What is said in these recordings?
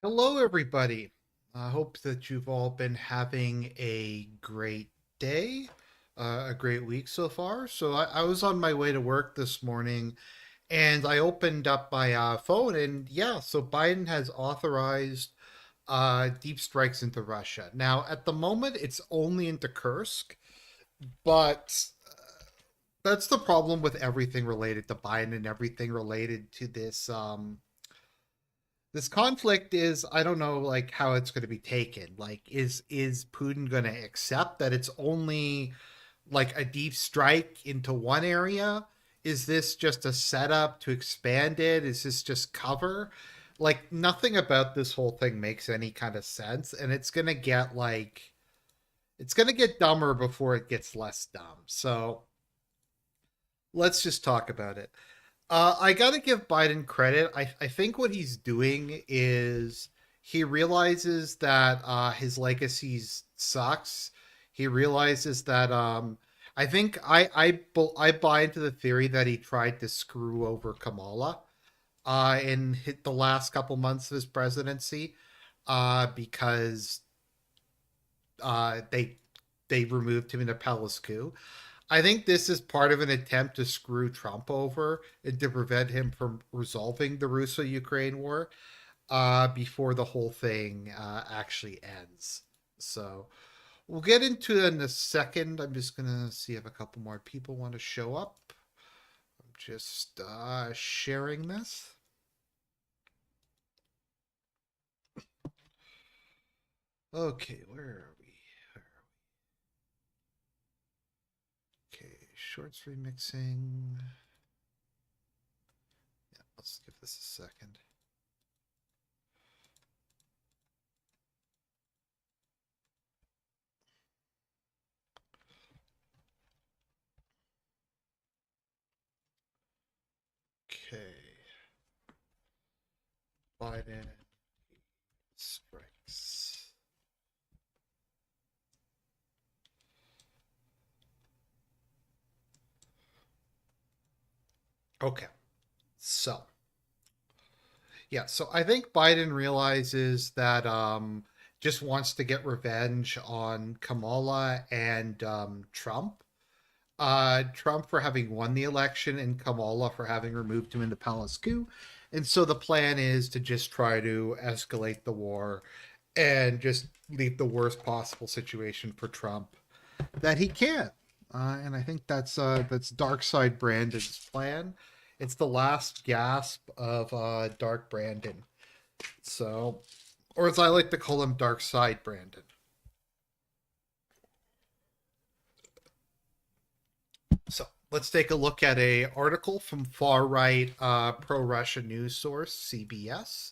Hello, everybody. I hope that you've all been having a great day, a great week so far. I was on my way to work this morning and I opened up my phone, and yeah, so Biden has authorized deep strikes into Russia. Now, at the moment, it's only into Kursk, but that's the problem with everything related to Biden and everything related to this conflict is I don't know like how it's going to be taken. Like is Putin going to accept that it's only like a deep strike into one area? Is this just a setup to expand it? Is this just cover? Like nothing about this whole thing makes any kind of sense, and it's going to get dumber before it gets less dumb. So, let's just talk about it. I got to give Biden credit. I think what he's doing is he realizes that his legacy sucks. He realizes that I think I buy into the theory that he tried to screw over Kamala in hit the last couple months of his presidency because they removed him in a palace coup. I think this is part of an attempt to screw Trump over and to prevent him from resolving the Russo-Ukraine war before the whole thing actually ends. So we'll get into it in a second. I'm just gonna see if a couple more people want to show up. I'm just sharing this. Okay, where are we? Okay, shorts remixing. Yeah, let's give this a second. Okay, Biden strikes. Okay, so yeah, so I think Biden realizes that just wants to get revenge on Kamala and Trump. Trump for having won the election and Kamala for having removed him in the palace coup. And so the plan is to just try to escalate the war and just leave the worst possible situation for Trump that he can. And I think that's Dark Side Brandon's plan. It's the last gasp of Dark Brandon. So, or as I like to call him, Dark Side Brandon. So let's take a look at a article from far right pro-Russia news source CBS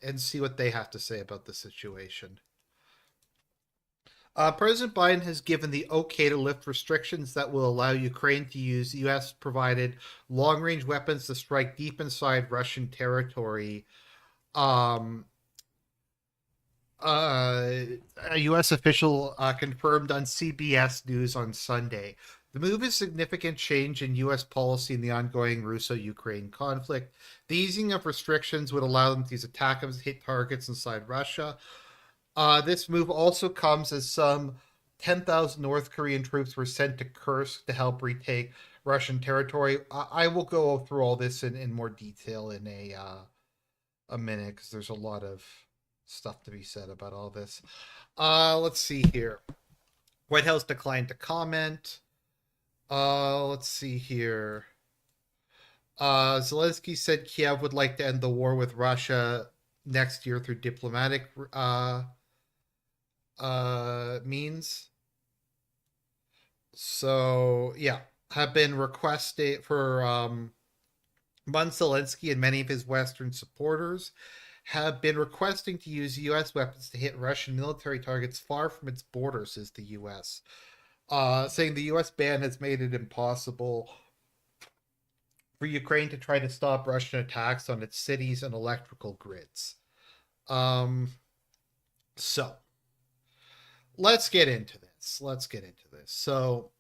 and see what they have to say about the situation. President Biden has given the okay to lift restrictions that will allow Ukraine to use U.S. provided long range weapons to strike deep inside Russian territory. Um, a U.S. official confirmed on CBS News on Sunday. The move is a significant change in U.S. policy in the ongoing Russo-Ukraine conflict. The easing of restrictions would allow them to use ATACMS to hit targets inside Russia. This move also comes as some 10,000 North Korean troops were sent to Kursk to help retake Russian territory. I will go through all this in more detail in a minute because there's a lot of stuff to be said about all this. Let's see here. White House declined to comment. Let's see here. Zelensky said Kiev would like to end the war with Russia next year through diplomatic means. So yeah, have been requested for Zelensky and many of his Western supporters have been requesting to use U.S. weapons to hit Russian military targets far from its borders, says the U.S. Saying the U.S. ban has made it impossible for Ukraine to try to stop Russian attacks on its cities and electrical grids. Um, so let's get into this. Let's get into this. So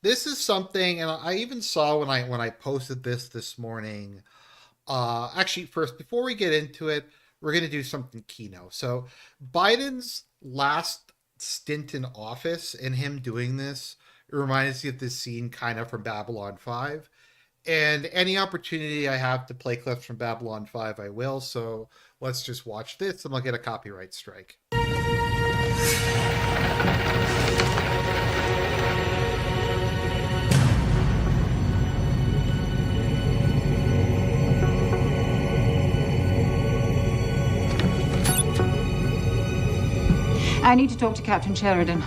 this is something, and I even saw when I posted this morning. Actually, first before we get into it, we're going to do something keynote. So Biden's last stint in office and him doing this, it reminds me of this scene kind of from Babylon 5. And any opportunity I have to play clips from Babylon 5, I will. So let's just watch this and I'll get a copyright strike. I need to talk to Captain Sheridan.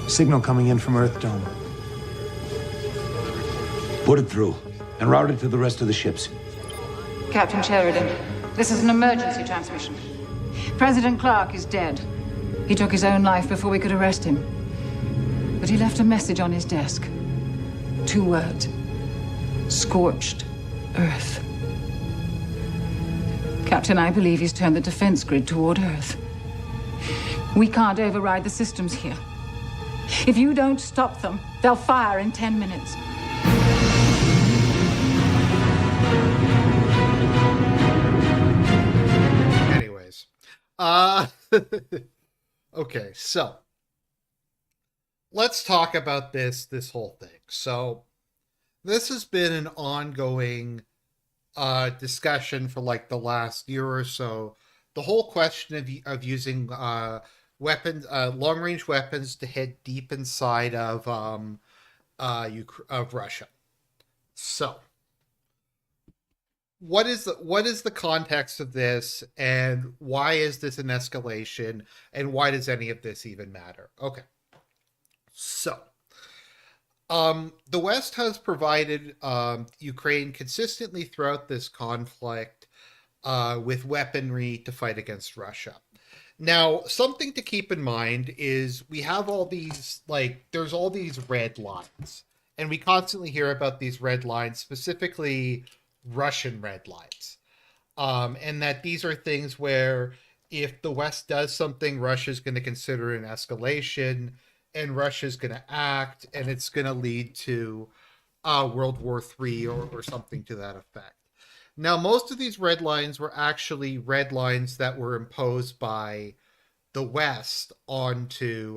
Signal coming in from Earth Dome. Put it through and route it to the rest of the ships. Captain Sheridan, this is an emergency transmission. President Clark is dead. He took his own life before we could arrest him. But he left a message on his desk. 2 words. Scorched Earth. Captain, I believe he's turned the defense grid toward Earth. We can't override the systems here. If you don't stop them, they'll fire in 10 minutes. Anyways. Okay, so let's talk about this whole thing. So this has been an ongoing discussion for like the last year or so. The whole question of using weapons, long-range weapons, to hit deep inside of Russia. So, what is the context of this, and why is this an escalation, and why does any of this even matter? Okay, so. The West has provided Ukraine consistently throughout this conflict with weaponry to fight against Russia. Now, something to keep in mind is we have all these, there's all these red lines. And we constantly hear about these red lines, specifically Russian red lines. And that these are things where if the West does something, Russia's going to consider an escalation, and Russia's going to act, and it's going to lead to World War III or something to that effect. Now, most of these red lines were actually red lines that were imposed by the West onto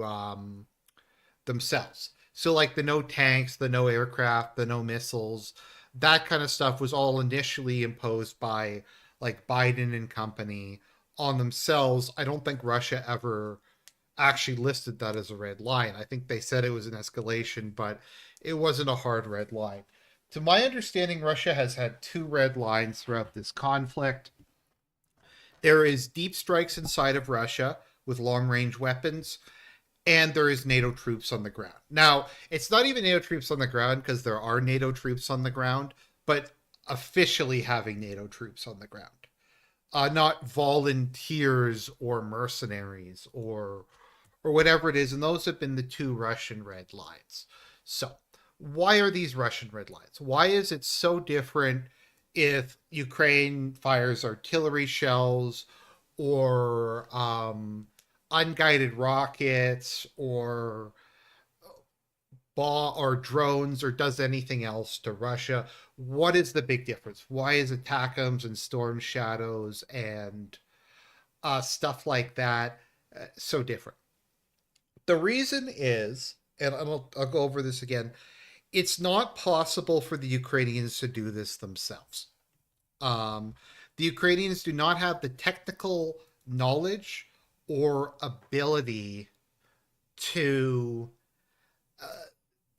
themselves. So, like the no tanks, the no aircraft, the no missiles, that kind of stuff was all initially imposed by like Biden and company on themselves. I don't think Russia ever actually listed that as a red line. I think they said it was an escalation, but it wasn't a hard red line. To my understanding, Russia has had 2 red lines throughout this conflict. There is deep strikes inside of Russia with long-range weapons, and there is NATO troops on the ground. Now, it's not even NATO troops on the ground because there are NATO troops on the ground, but officially having NATO troops on the ground. Not volunteers or mercenaries or whatever it is, and those have been the 2 Russian red lines. So, why are these Russian red lines? Why is it so different if Ukraine fires artillery shells or unguided rockets or drones or does anything else to Russia? What is the big difference? Why is ATACMS and Storm Shadows and stuff like that so different? The reason is, and I'll go over this again, it's not possible for the Ukrainians to do this themselves. The Ukrainians do not have the technical knowledge or ability to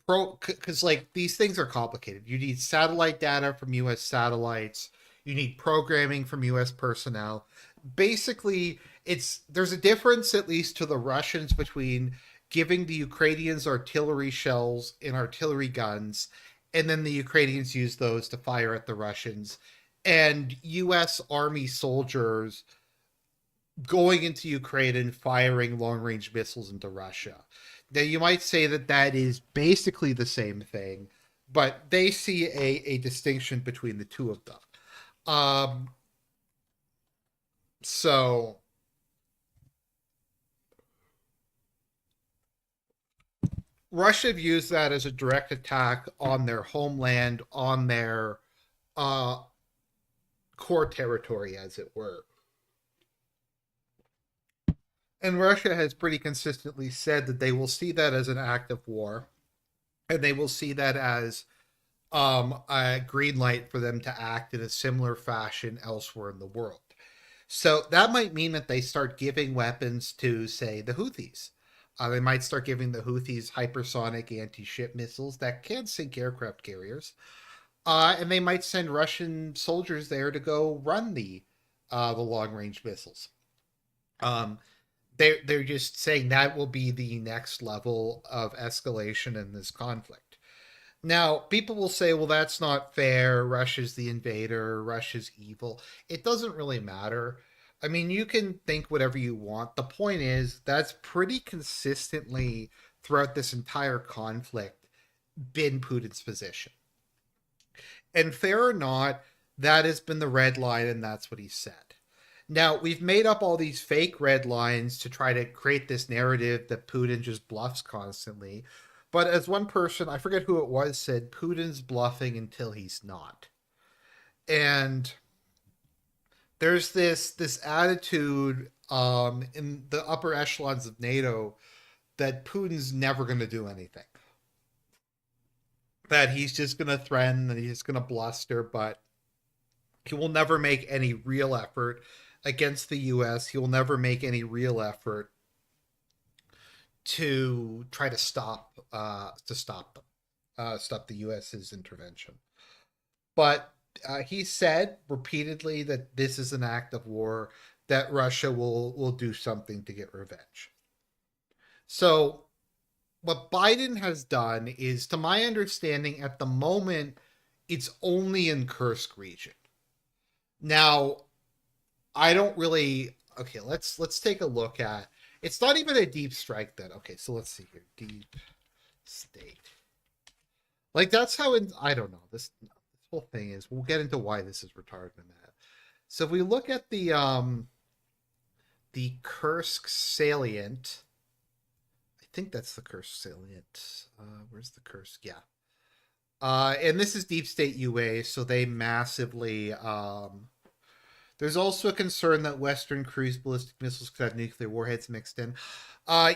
because like these things are complicated. You need satellite data from US satellites, you need programming from US personnel. Basically, there's a difference, at least to the Russians, between giving the Ukrainians artillery shells and artillery guns, and then the Ukrainians use those to fire at the Russians, and US Army soldiers going into Ukraine and firing long-range missiles into Russia. Now, you might say that that is basically the same thing, but they see a distinction between the two of them. So Russia views that as a direct attack on their homeland, on their core territory, as it were. And Russia has pretty consistently said that they will see that as an act of war, and they will see that as a green light for them to act in a similar fashion elsewhere in the world. So that might mean that they start giving weapons to, say, the Houthis. They might start giving the Houthis hypersonic anti-ship missiles that can sink aircraft carriers, and they might send Russian soldiers there to go run the long-range missiles. Um, they're just saying that will be the next level of escalation in this conflict. Now, people will say, well, that's not fair. Russia's the invader. Russia's evil. It doesn't really matter. I mean, you can think whatever you want. The point is, that's pretty consistently throughout this entire conflict been Putin's position. And fair or not, that has been the red line, and that's what he said. Now, we've made up all these fake red lines to try to create this narrative that Putin just bluffs constantly. But as one person, I forget who it was, said, Putin's bluffing until he's not. And there's this attitude in the upper echelons of NATO that Putin's never going to do anything. That he's just going to threaten, that he's just going to bluster, but he will never make any real effort against the U.S. He will never make any real effort to try to stop the U.S.'s intervention. But he said repeatedly that this is an act of war, that Russia will do something to get revenge. So what Biden has done is, to my understanding, at the moment, it's only in Kursk region. Now, I don't really. Okay, let's take a look at. It's not even a deep strike then. Okay, so let's see here. Deep state. Like, that's how I don't know. This whole thing is. We'll get into why this is retarded in a minute. So if we look at the Kursk salient, I think that's the Kursk salient. Where's the Kursk? Yeah. And this is deep state UA, so they massively. There's also a concern that Western cruise ballistic missiles could have nuclear warheads mixed in.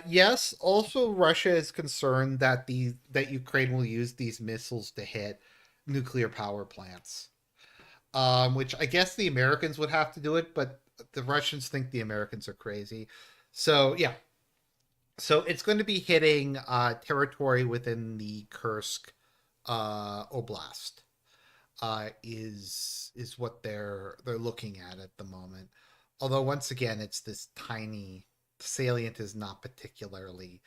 Yes, also Russia is concerned that Ukraine will use these missiles to hit nuclear power plants, which I guess the Americans would have to do it, but the Russians think the Americans are crazy. So yeah, so it's going to be hitting territory within the Kursk Oblast. Is what they're looking at the moment. Although once again, it's this tiny salient is not particularly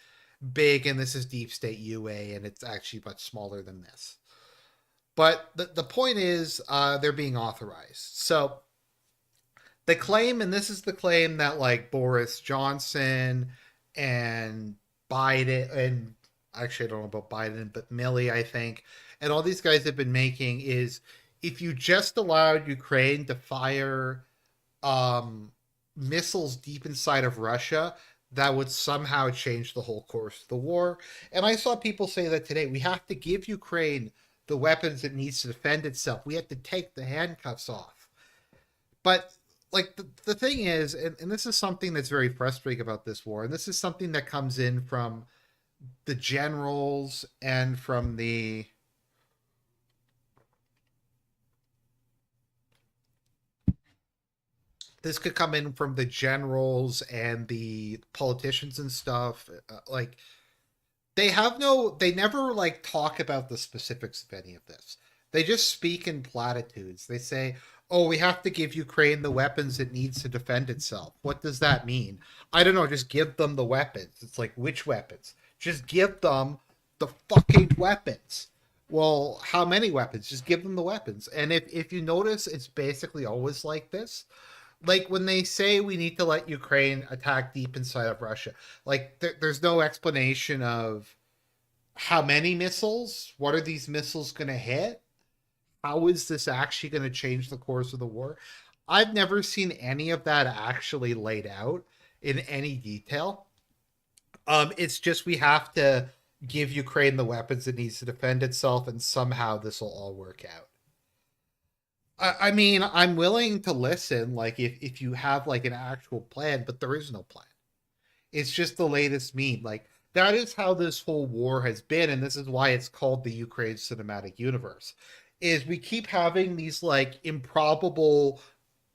big, and this is deep state UA, and it's actually much smaller than this. But the point is, they're being authorized. So the claim, and this is the claim that like Boris Johnson and Biden, and actually I don't know about Biden, but Milley, I think, and all these guys have been making, is if you just allowed Ukraine to fire missiles deep inside of Russia, that would somehow change the whole course of the war. And I saw people say that today. We have to give Ukraine the weapons it needs to defend itself. We have to take the handcuffs off. But like the thing is, and this is something that's very frustrating about this war, and this is something that comes in from the generals and from the this could come in from the generals and the politicians and stuff. Like they never like talk about the specifics of any of this. They just speak in platitudes. They say, oh, we have to give Ukraine the weapons it needs to defend itself. What does that mean? I don't know. Just give them the weapons. It's like, which weapons? Just give them the fucking weapons. Well, how many weapons? Just give them the weapons. And if you notice, it's basically always like this. Like when they say we need to let Ukraine attack deep inside of Russia, like there's no explanation of how many missiles, what are these missiles going to hit? How is this actually going to change the course of the war? I've never seen any of that actually laid out in any detail. It's just we have to give Ukraine the weapons it needs to defend itself, and somehow this will all work I mean, I'm willing to listen, like if you have like an actual plan, but there is no plan. It's just the latest meme. Like that is how this whole war has been, and this is why it's called the Ukraine cinematic universe. Is we keep having these like improbable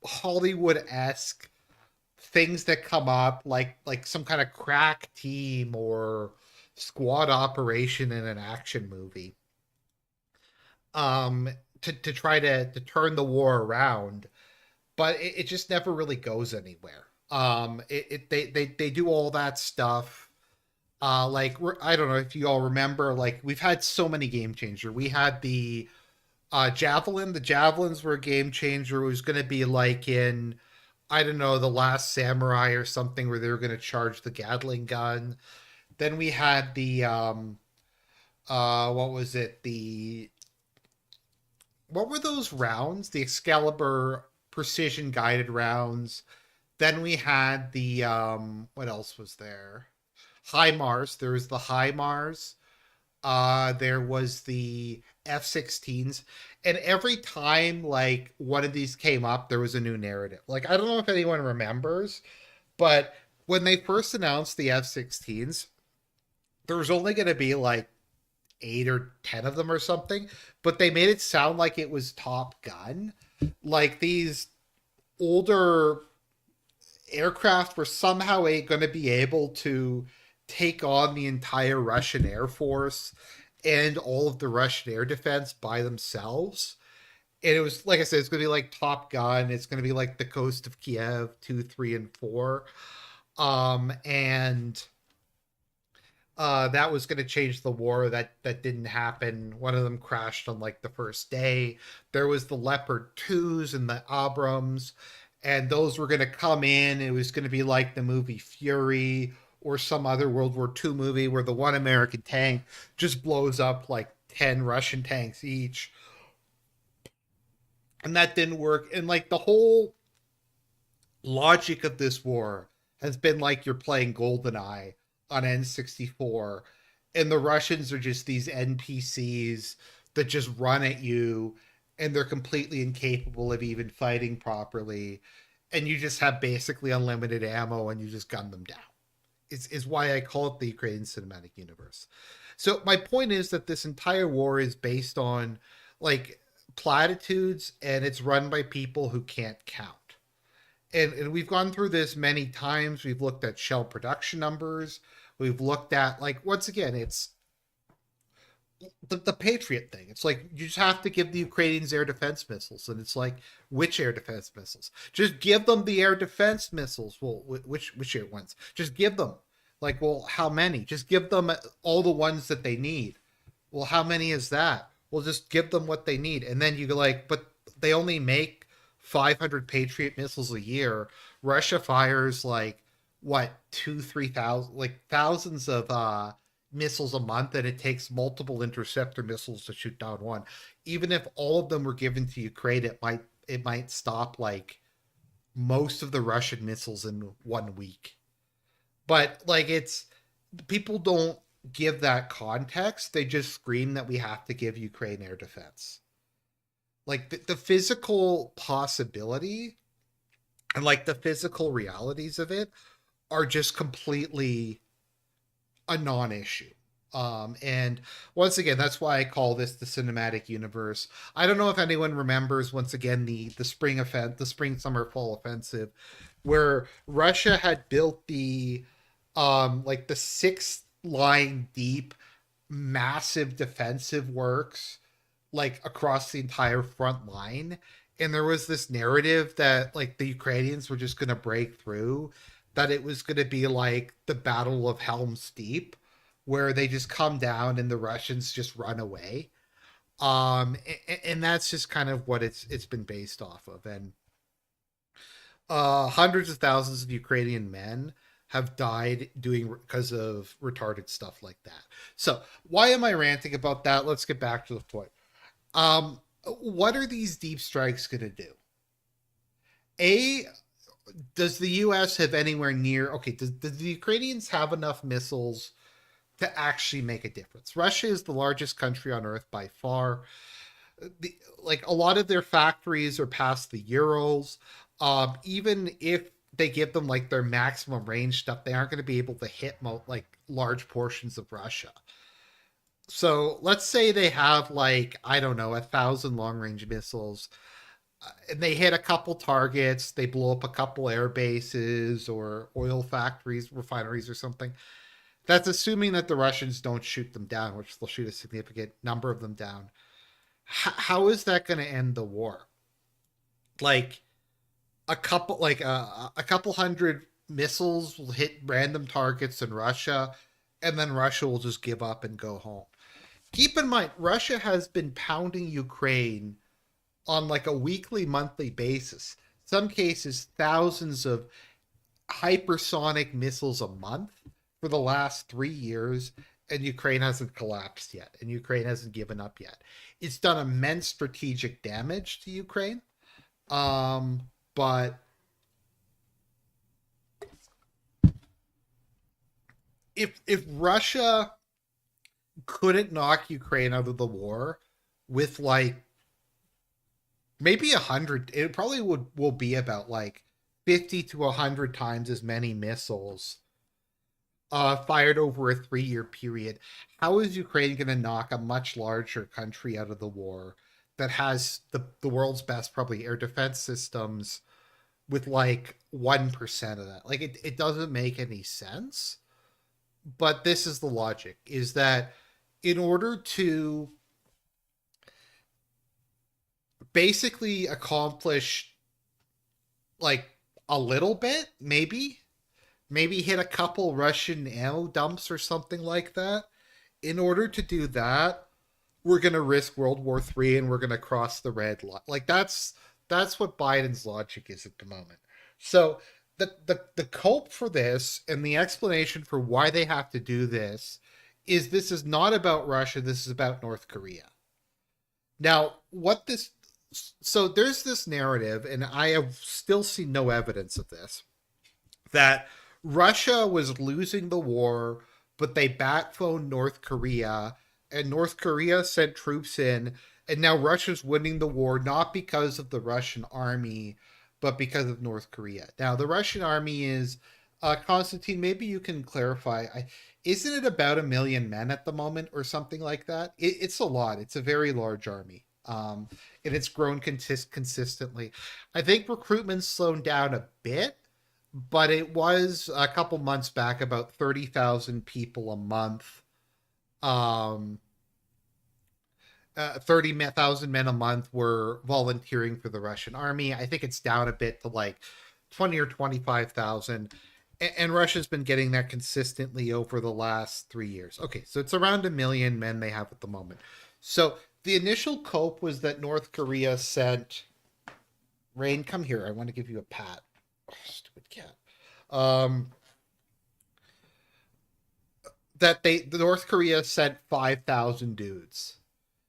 Hollywood-esque things that come up, like some kind of crack team or squad operation in an action movie, um, to try to turn the war around, but it just never really goes anywhere. They do all that stuff. Like I don't know if you all remember, like we've had so many game changer. We had the javelin. The javelins were a game changer. It was going to be like in, I don't know, the Last Samurai or something, where they were going to charge the Gatling gun. Then we had the what was it? The what were those rounds? The Excalibur precision guided rounds. Then we had the what else was there? High Mars. There was the High Mars. There was the F-16s, and every time like one of these came up, there was a new narrative. Like I don't know if anyone remembers, but when they first announced the F-16s, there was only going to be like 8 or 10 of them or something, but they made it sound like it was Top Gun. Like these older aircraft were somehow going to be able to take on the entire Russian Air Force and all of the Russian air defense by themselves. And it was, like I said, it's going to be like Top Gun. It's going to be like the Coast of Kiev 2, 3, and 4. And that was going to change the war. That didn't happen. One of them crashed on like the first day. There was the Leopard 2s and the Abrams, and those were going to come in. It was going to be like the movie Fury or some other World War II movie where the one American tank just blows up like 10 Russian tanks each. And that didn't work. And like the whole logic of this war has been like you're playing GoldenEye on N64, and the Russians are just these NPCs that just run at you, and they're completely incapable of even fighting properly, and you just have basically unlimited ammo and you just gun them down. Is why I call it the Ukrainian cinematic universe. So my point is that this entire war is based on like platitudes, and it's run by people who can't count. And we've gone through this many times. We've looked at shell production numbers. We've looked at, like, once again, it's the Patriot thing. It's like you just have to give the Ukrainians air defense missiles, and it's like, which air defense missiles? Just give them the air defense missiles. Well, which air ones? Just give them. Like, well, how many? Just give them all the ones that they need. Well, how many is that? Well, just give them what they need, and then you go like, but they only make 500 Patriot missiles a year. Russia fires like what, 2-3 thousand, like thousands of missiles a month, and it takes multiple interceptor missiles to shoot down one. Even if all of them were given to Ukraine, it might stop like most of the Russian missiles in 1 week. But like it's people don't give that context. They just scream that we have to give Ukraine air defense. Like the physical possibility and like the physical realities of it are just completely a non-issue. And once again, that's why I call this the cinematic universe. I don't know if anyone remembers, once again, the spring offense, the spring summer fall offensive, where Russia had built the like the 6 line deep massive defensive works like across the entire front line, and there was this narrative that like the Ukrainians were just going to break through, that it was going to be like the Battle of Helm's Deep, where they just come down and the Russians just run away. And that's just kind of what it's been based off of. And hundreds of thousands of Ukrainian men have died doing because of retarded stuff like that. So why am I ranting about that? Let's get back to the point. What are these deep strikes going to do? A, does the U.S. have anywhere near? Okay, does the Ukrainians have enough missiles to actually make a difference? Russia is the largest country on Earth by far. like a lot of their factories are past the Urals. Even if they give them like their maximum range stuff, they aren't going to be able to hit like large portions of Russia. So let's say they have like, I don't know, 1,000 long range missiles, and they hit a couple targets, they blow up a couple air bases or oil factories, refineries, or something. That's assuming that the Russians don't shoot them down, which they'll shoot a significant number of them down. How is that going to end the war? Like a couple hundred missiles will hit random targets in Russia, and then Russia will just give up and go home. Keep in mind, Russia has been pounding Ukraine on like a weekly, monthly basis. Some cases, thousands of hypersonic missiles a month for the last 3 years, and Ukraine hasn't collapsed yet, and Ukraine hasn't given up yet. It's done immense strategic damage to Ukraine, but if Russia couldn't knock Ukraine out of the war with like maybe 100, it probably will be about like 50 to 100 times as many missiles fired over a 3 year period. How is Ukraine going to knock a much larger country out of the war that has the world's best probably air defense systems with like 1% of that? Like it doesn't make any sense. But this is the logic, is that in order to basically accomplish like a little bit, maybe hit a couple Russian ammo dumps or something like that. In order to do that, we're going to risk World War III and we're going to cross the red line. Like that's what Biden's logic is at the moment. So the cope for this and the explanation for why they have to do this is not about Russia, this is about North Korea. Now, what this so there's this narrative, and I have still seen no evidence of this, that Russia was losing the war, but they backphoned North Korea, and North Korea sent troops in, and now Russia's winning the war not because of the Russian army, but because of North Korea. Now, the Russian army is, Constantine, maybe you can clarify. Isn't it about 1 million men at the moment or something like that? It's a lot. It's a very large army. And it's grown consistently. I think recruitment's slowed down a bit, but it was a couple months back about 30,000 people a month. 30,000 men a month were volunteering for the Russian army. I think it's down a bit to like 20 or 25,000. And Russia's been getting that consistently over the last 3 years. Okay, so it's around 1 million men they have at the moment. So the initial cope was that North Korea sent. Rain, come here. I want to give you a pat. Oh, stupid cat. That the North Korea sent 5,000 dudes.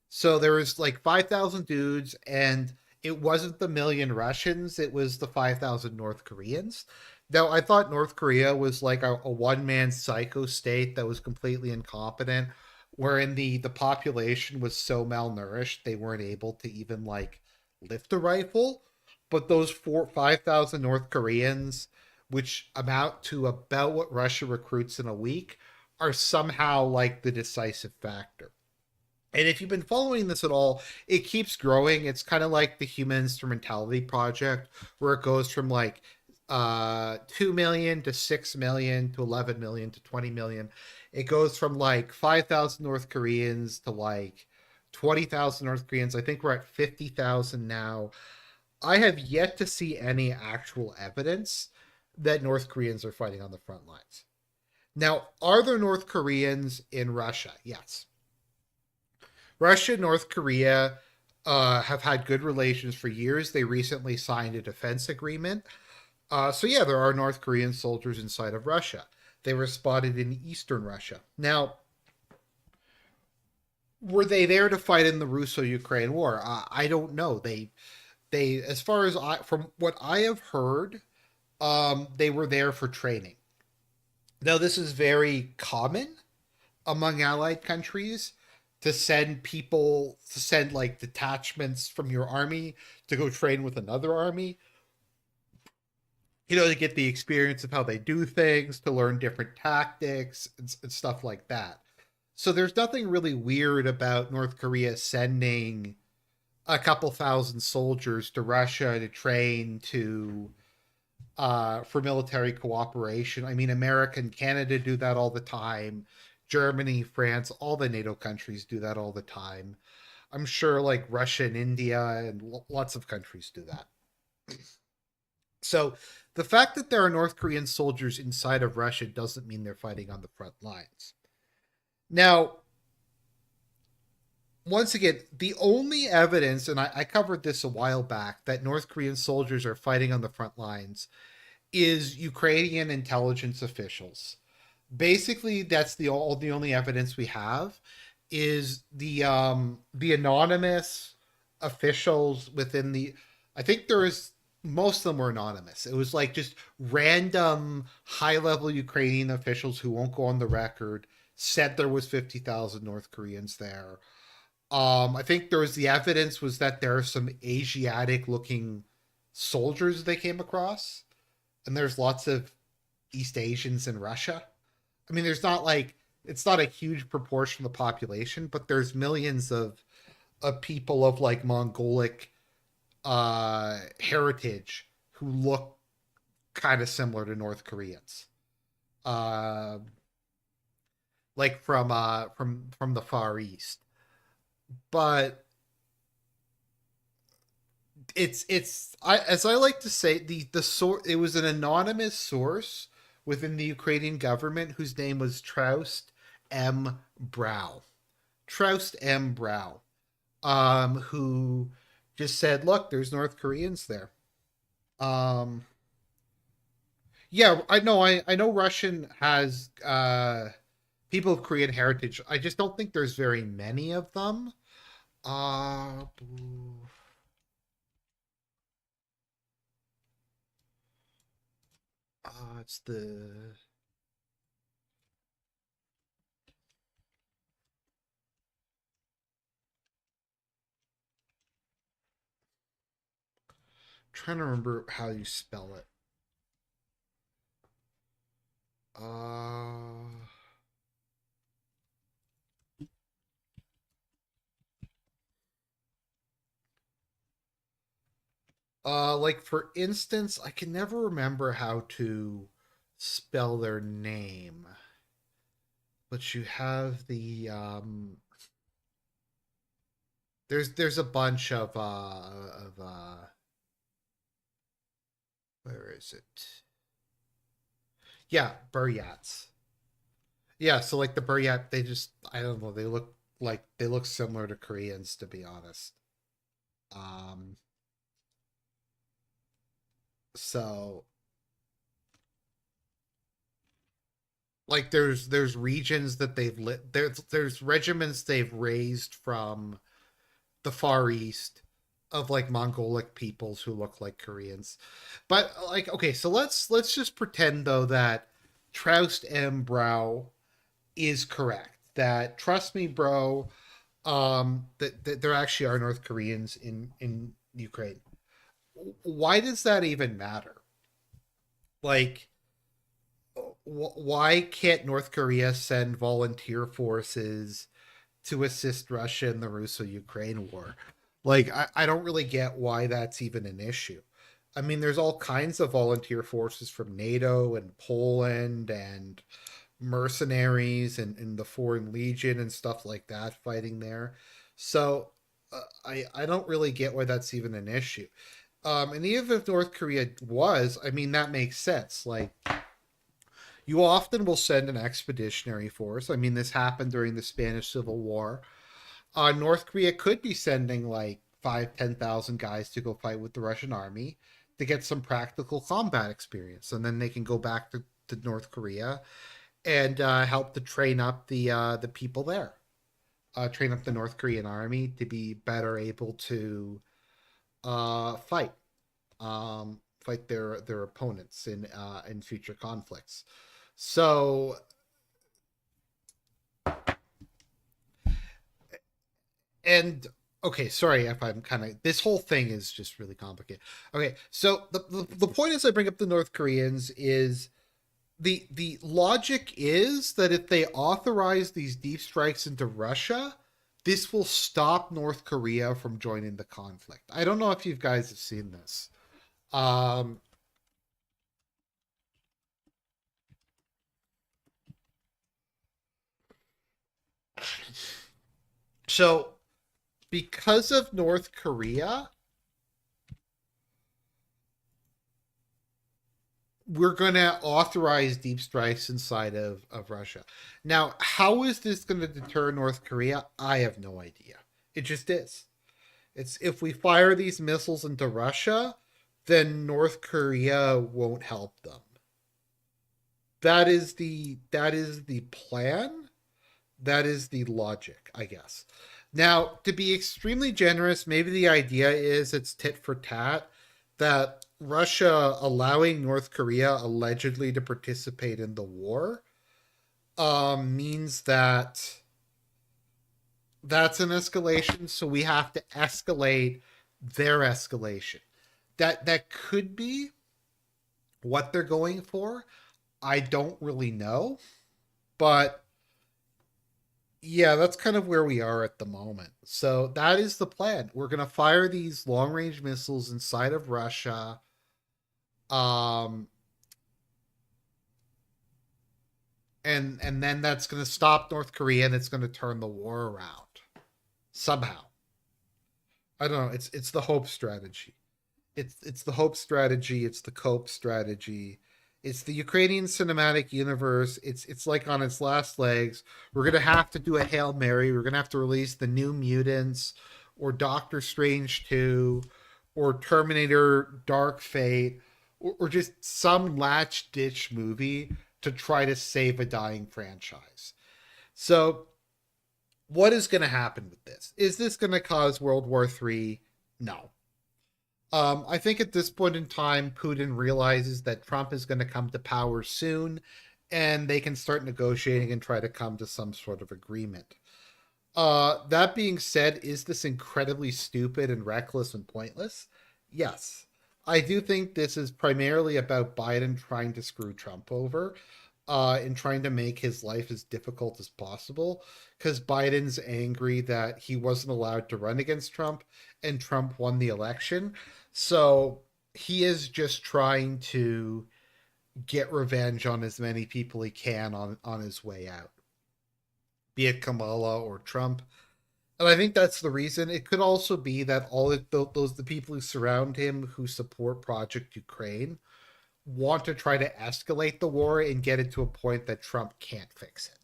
So there was like 5,000 dudes, and it wasn't the million Russians, it was the 5,000 North Koreans. Now, I thought North Korea was like a one man psycho state that was completely incompetent, wherein the population was so malnourished they weren't able to even like lift a rifle. But those 5,000 North Koreans, which amount to about what Russia recruits in a week, are somehow like the decisive factor. And if you've been following this at all, it keeps growing. It's kind of like the Human Instrumentality Project, where it goes from like 2 million to 6 million to 11 million to 20 million. It goes from like 5,000 North Koreans to like 20,000 North Koreans. I think we're at 50,000 now. I have yet to see any actual evidence that North Koreans are fighting on the front lines. Now, are there North Koreans in Russia? Yes. Russia and North Korea have had good relations for years. They recently signed a defense agreement. So yeah, there are North Korean soldiers inside of Russia. They were spotted in eastern Russia. Now, were they there to fight in the Russo-Ukraine war? I don't know. They, as far as from what I have heard, they were there for training. Now, this is very common among allied countries to send people to send like detachments from your army to go train with another army, to get the experience of how they do things, to learn different tactics and stuff like that. So there's nothing really weird about North Korea sending a couple thousand soldiers to Russia to train to for military cooperation. I mean, America and Canada do that all the time. Germany, France, all the NATO countries do that all the time. I'm sure like Russia and India and lots of countries do that. So the fact that there are North Korean soldiers inside of Russia doesn't mean they're fighting on the front lines. Now, once again, the only evidence, and I covered this a while back, that North Korean soldiers are fighting on the front lines is Ukrainian intelligence officials. Basically, that's the only evidence we have is the anonymous officials within the. I think there is most of them were anonymous. It was like just random high level Ukrainian officials who won't go on the record said there was 50,000 North Koreans there. I think there was the evidence was that there are some Asiatic looking soldiers they came across, and there's lots of East Asians in Russia. I mean, there's not like it's not a huge proportion of the population, but there's millions of people of like Mongolic heritage who look kind of similar to North Koreans, uh, like from the Far East. But as I like to say, the source it was an anonymous source within the Ukrainian government whose name was Troust M. Brow. Troust M. Brow, who just said, "Look, there's North Koreans there." Um, yeah, I know Russian has people of Korean heritage. I just don't think there's very many of them. Uh, it's the trying to remember how you spell it. Uh, like for instance, I can never remember how to spell their name, but you have the there's a bunch of where is it? Yeah, Buryats. Yeah, so like the Buryat, they just I don't know, they look similar to Koreans to be honest. Um, so like there's regions that they've lit there's regiments they've raised from the Far East of like Mongolic peoples who look like Koreans. But like okay, so let's just pretend though that Troust M. Brow is correct. That trust me, bro, that there actually are North Koreans in Ukraine. Why does that even matter? Like why can't North Korea send volunteer forces to assist Russia in the Russo-Ukraine war? Like, I don't really get why that's even an issue. I mean, there's all kinds of volunteer forces from NATO and Poland and mercenaries and the Foreign Legion and stuff like that fighting there. So I don't really get why that's even an issue. And even if North Korea was, I mean, that makes sense. Like, you often will send an expeditionary force. I mean, this happened during the Spanish Civil War. North Korea could be sending like 10,000 guys to go fight with the Russian army to get some practical combat experience, and then they can go back to North Korea and help to train up the people there, train up the North Korean army to be better able to fight fight their opponents in future conflicts. So and okay, sorry if I'm kind of, this whole thing is just really complicated. Okay, so the point is, I bring up the North Koreans is the logic is that if they authorize these deep strikes into Russia, this will stop North Korea from joining the conflict. I don't know if you guys have seen this. Um, so because of North Korea, we're going to authorize deep strikes inside of Russia. Now, how is this going to deter North Korea? I have no idea. It just is. It's if we fire these missiles into Russia, then North Korea won't help them. That is the plan. That is the logic, I guess. Now, to be extremely generous, maybe the idea is it's tit for tat, that Russia allowing North Korea allegedly to participate in the war means that that's an escalation, so we have to escalate their escalation. That could be what they're going for. I don't really know, but yeah, that's kind of where we are at the moment. So that is the plan. We're going to fire these long-range missiles inside of Russia. Um and then that's going to stop North Korea and it's going to turn the war around somehow. I don't know. It's the hope strategy. It's the hope strategy. It's the cope strategy. It's the Ukrainian cinematic universe. It's like on its last legs. We're gonna have to do a Hail Mary. We're gonna have to release the New Mutants, or Doctor Strange 2, or Terminator Dark Fate, or just some latch ditch movie to try to save a dying franchise. So what is going to happen with this? Is this going to cause World War III? No. I think at this point in time, Putin realizes that Trump is going to come to power soon, and they can start negotiating and try to come to some sort of agreement. That being said, is this incredibly stupid and reckless and pointless? Yes. I do think this is primarily about Biden trying to screw Trump over, and trying to make his life as difficult as possible, because Biden's angry that he wasn't allowed to run against Trump and Trump won the election. So he is just trying to get revenge on as many people he can on his way out, be it Kamala or Trump. And I think that's the reason. It could also be that all of those the people who surround him who support Project Ukraine want to try to escalate the war and get it to a point that Trump can't fix it.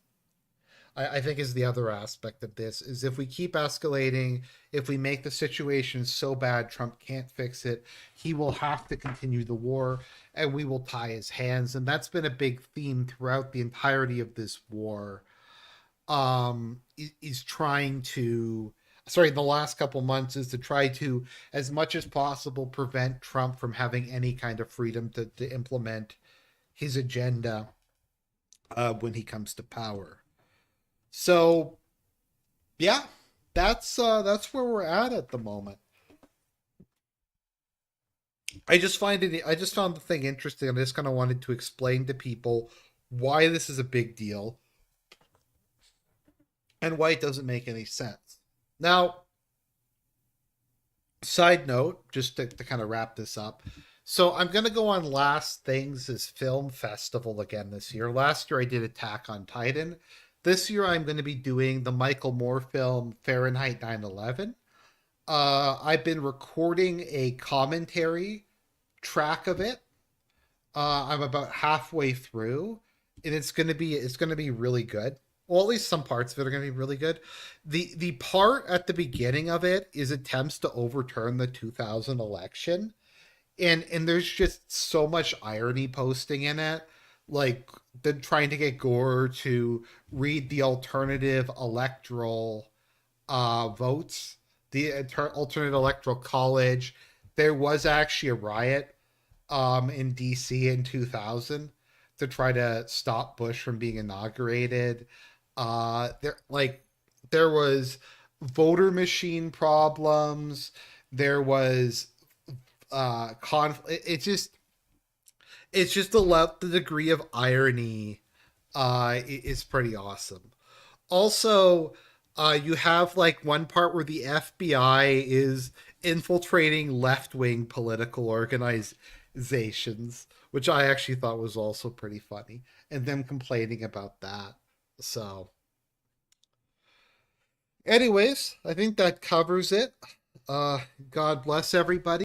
I think is the other aspect of this is if we keep escalating, if we make the situation so bad Trump can't fix it, he will have to continue the war and we will tie his hands. And that's been a big theme throughout the entirety of this war. Is trying to, sorry, the last couple months is to try to, as much as possible, prevent Trump from having any kind of freedom to implement his agenda when he comes to power. So yeah, that's where we're at the moment. I just found the thing interesting. I just kind of wanted to explain to people why this is a big deal and why it doesn't make any sense. Now, side note, just to kind of wrap this up. So I'm going to go on Last Things' film festival again this year. Last year I did Attack on Titan. This year I'm going to be doing the Michael Moore film Fahrenheit 9/11. I've been recording a commentary track of it. I'm about halfway through, and it's going to be really good. Well, at least some parts of it are going to be really good. The part at the beginning of it is attempts to overturn the 2000 election, and there's just so much irony posting in it, like them trying to get Gore to read the alternative electoral votes, the alternate electoral college. There was actually a riot in DC in 2000 to try to stop Bush from being inaugurated. There was voter machine problems. There was conflict. It's just the degree of irony is pretty awesome. Also, you have like one part where the FBI is infiltrating left wing political organizations, which I actually thought was also pretty funny, and them complaining about that. So, anyways, I think that covers it. God bless everybody.